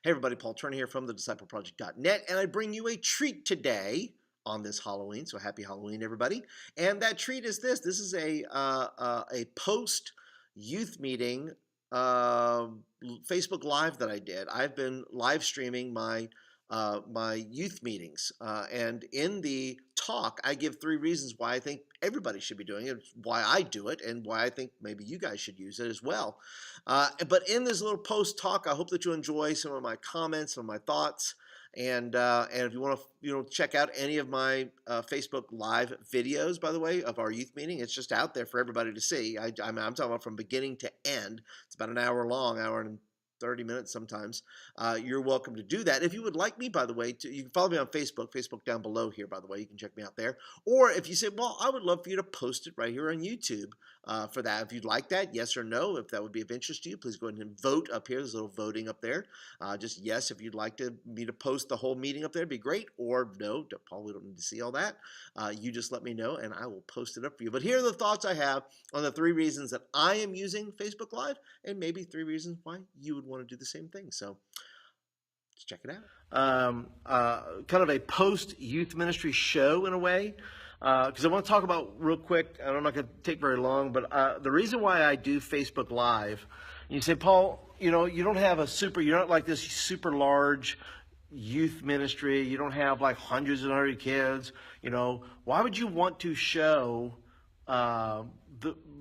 Hey everybody, Paul Turner here from thediscipleproject.net, and I bring you a treat today on this Halloween. So happy Halloween, everybody! And that treat is this. This is a post youth meeting Facebook Live that I did. I've been live streaming my youth meetings, and in the talk, I give 3 reasons why I think everybody should be doing it, why I do it, and why I think maybe you guys should use it as well. But in this little post talk, I hope that you enjoy some of my comments, some of my thoughts, and if you want to check out any of my Facebook Live videos, by the way, of our youth meeting, it's just out there for everybody to see. I'm talking about from beginning to end. It's about an hour long, hour and 30 minutes sometimes. You're welcome to do that. If you would like me, by the way, you can follow me on Facebook down below here, by the way. You can check me out there. Or if you say, well, I would love for you to post it right here on YouTube for that. If you'd like that, yes or no, if that would be of interest to you, please go ahead and vote up here. There's a little voting up there. Just yes, if you'd like me to post the whole meeting up there, it'd be great. Or no, Paul, we don't need to see all that. You just let me know, and I will post it up for you. But here are the thoughts I have on the 3 reasons that I am using Facebook Live, and maybe 3 reasons why you would want to do the same thing. So let's check it out. Kind of a post-youth ministry show in a way, because I want to talk about real quick, and I'm not going to take very long, but the reason why I do Facebook Live, you say, Paul, you don't have you're not like this super large youth ministry. You don't have like hundreds and hundreds of kids. Why would you want to show the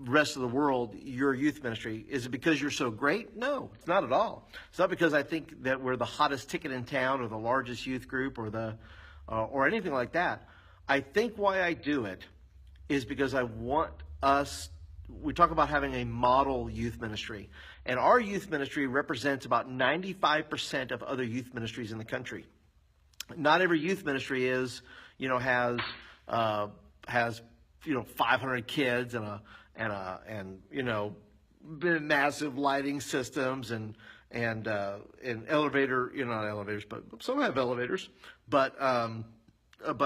rest of the world your youth ministry? Is it because you're so great? No, it's not at all. It's not because I think that we're the hottest ticket in town or the largest youth group or anything like that. I think why I do it is because I want us. We talk about having a model youth ministry, and our youth ministry represents about 95% of other youth ministries in the country. Not every youth ministry has 500 kids and massive lighting systems and elevator, not elevators, but some have elevators, but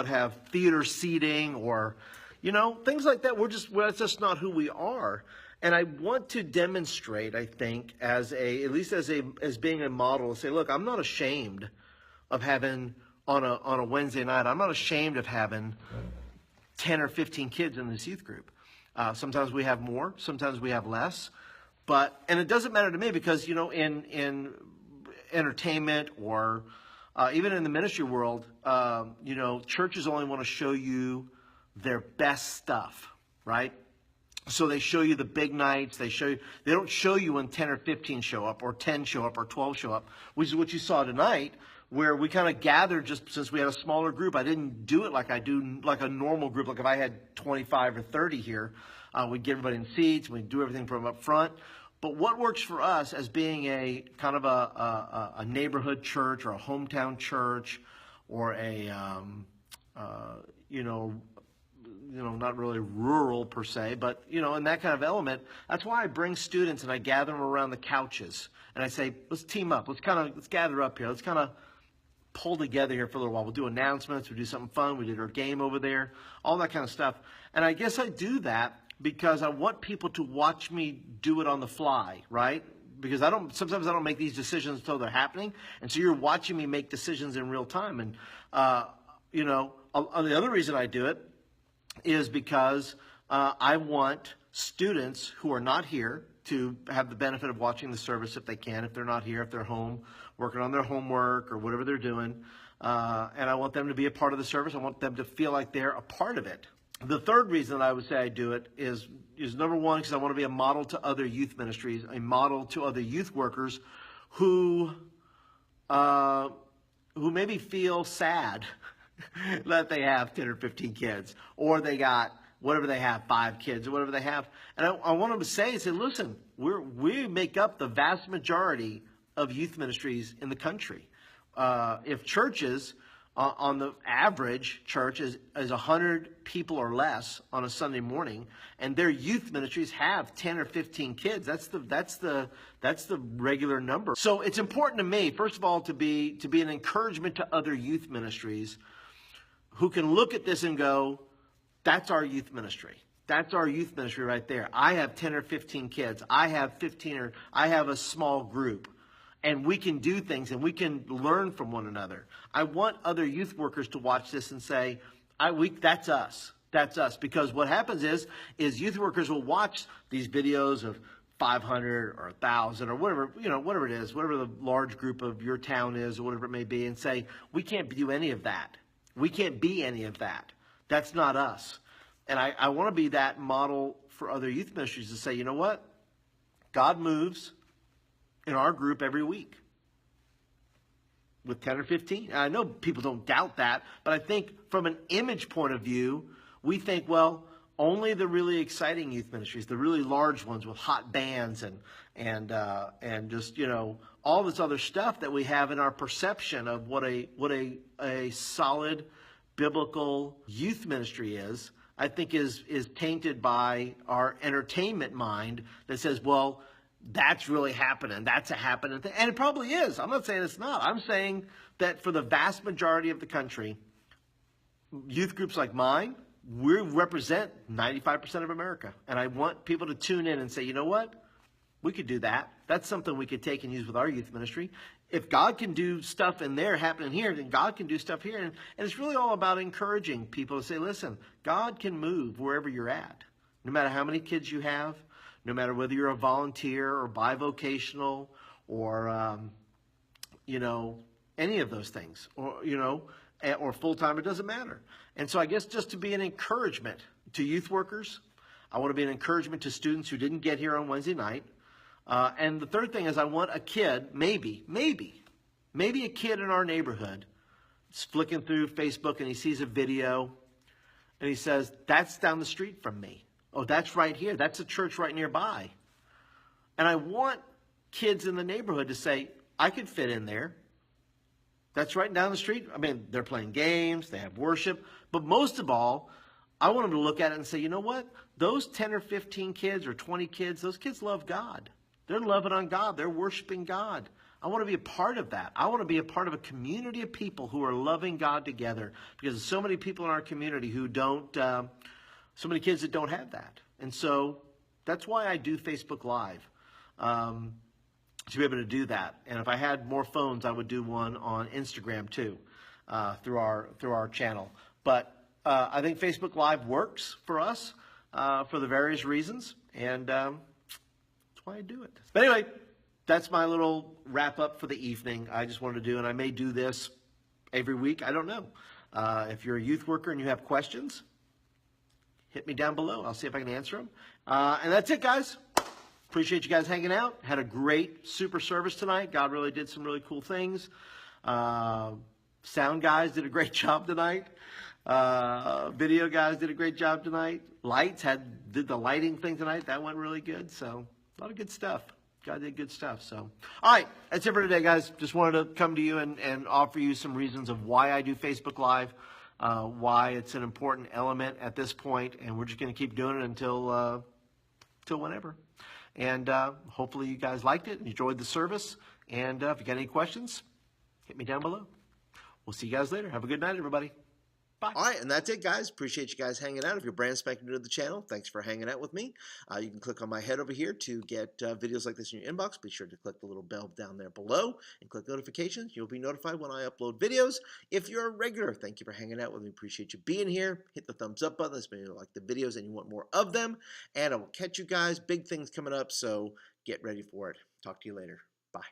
have theater seating or things like that. That's just not who we are. And I want to demonstrate, I think, as being a model, say, look, I'm not ashamed of having on a Wednesday night. I'm not ashamed of having 10 or 15 kids in this youth group. Sometimes we have more, sometimes we have less, and it doesn't matter to me because, in entertainment or even in the ministry world, churches only want to show you their best stuff, right? So they show you the big nights. They don't show you when 10 or 15 show up or 10 show up or 12 show up, which is what you saw tonight, where we kind of gathered just since we had a smaller group. I didn't do it like I do like a normal group. Like if I had 25 or 30 here, we'd get everybody in seats. We'd do everything from up front. But what works for us as being a kind of a neighborhood church or a hometown church or not really rural per se, but, in that kind of element, that's why I bring students and I gather them around the couches and I say, let's team up. Let's gather up here. Let's kind of pull together here for a little while. We'll do announcements. We'll do something fun. We did our game over there, all that kind of stuff. And I guess I do that because I want people to watch me do it on the fly, right? Because sometimes I don't make these decisions until they're happening. And so you're watching me make decisions in real time. And, the other reason I do it is because I want students who are not here to have the benefit of watching the service if they can, if they're not here, if they're home working on their homework or whatever they're doing. And I want them to be a part of the service. I want them to feel like they're a part of it. The third reason that I would say I do it is number one, because I want to be a model to other youth ministries, a model to other youth workers who maybe feel sad that they have 10 or 15 kids, or they got whatever they have, 5 kids or whatever they have. And I want them to say, listen, we make up the vast majority of youth ministries in the country. If churches, on the average church is 100 people or less on a Sunday morning, and their youth ministries have 10 or 15 kids, that's the regular number. So it's important to me, first of all, to be an encouragement to other youth ministries who can look at this and go, that's our youth ministry. That's our youth ministry right there. I have 10 or 15 kids. I have 15 or I have a small group. and we can do things and we can learn from one another. I want other youth workers to watch this and say, that's us. That's us. Because what happens is youth workers will watch these videos of 500 or 1,000 or whatever, whatever it is, whatever the large group of your town is or whatever it may be, and say, we can't do any of that. We can't be any of that. That's not us. And I want to be that model for other youth ministries to say, you know what? God moves in our group every week with 10 or 15. And I know people don't doubt that, but I think from an image point of view, we think, well, only the really exciting youth ministries, the really large ones with hot bands and just, all this other stuff that we have in our perception of what a solid biblical youth ministry is, I think is tainted by our entertainment mind that says, well, that's really happening. That's a happening thing. And it probably is. I'm not saying it's not. I'm saying that for the vast majority of the country, youth groups like mine, we represent 95% of America. And I want people to tune in and say, you know what? We could do that. That's something we could take and use with our youth ministry. If God can do stuff in there happening here, then God can do stuff here. And it's really all about encouraging people to say, listen, God can move wherever you're at. No matter how many kids you have, no matter whether you're a volunteer or bivocational or, any of those things, or full-time, it doesn't matter. And so I guess just to be an encouragement to youth workers, I want to be an encouragement to students who didn't get here on Wednesday night. And the third thing is I want a kid, maybe a kid in our neighborhood is flicking through Facebook and he sees a video and he says, that's down the street from me. Oh, that's right here. That's a church right nearby. And I want kids in the neighborhood to say, I could fit in there. That's right down the street. I mean, they're playing games, they have worship. But most of all, I want them to look at it and say, you know what? Those 10 or 15 kids or 20 kids, those kids love God. They're loving on God. They're worshiping God. I want to be a part of that. I want to be a part of a community of people who are loving God together, because there's so many people in our community who don't, so many kids that don't have that. And so that's why I do Facebook Live, to be able to do that. And if I had more phones, I would do one on Instagram too, through our channel. But I think Facebook Live works for us for the various reasons, and that's why I do it. But anyway, that's my little wrap up for the evening. I just wanted to do, and I may do this every week. I don't know. If you're a youth worker and you have questions, hit me down below. I'll see if I can answer them. And that's it, guys. Appreciate you guys hanging out. Had a great super service tonight. God really did some really cool things. Sound guys did a great job tonight. Video guys did a great job tonight. Lights did the lighting thing tonight. That went really good. So a lot of good stuff. God did good stuff. So, all right, that's it for today, guys. Just wanted to come to you and offer you some reasons of why I do Facebook Live, why it's an important element at this point, and we're just going to keep doing it until whenever. And hopefully you guys liked it and enjoyed the service. And if you got any questions, hit me down below. We'll see you guys later. Have a good night, everybody. Bye. All right, and that's it, guys. Appreciate you guys hanging out. If you're brand spanking new to the channel, thanks for hanging out with me. You can click on my head over here to get videos like this in your inbox. Be sure to click the little bell down there below and click notifications. You'll be notified when I upload videos. If you're a regular, thank you for hanging out with me. Appreciate you being here. Hit the thumbs up button. Let's maybe you like the videos and you want more of them. And I will catch you guys. Big things coming up, so get ready for it. Talk to you later. Bye.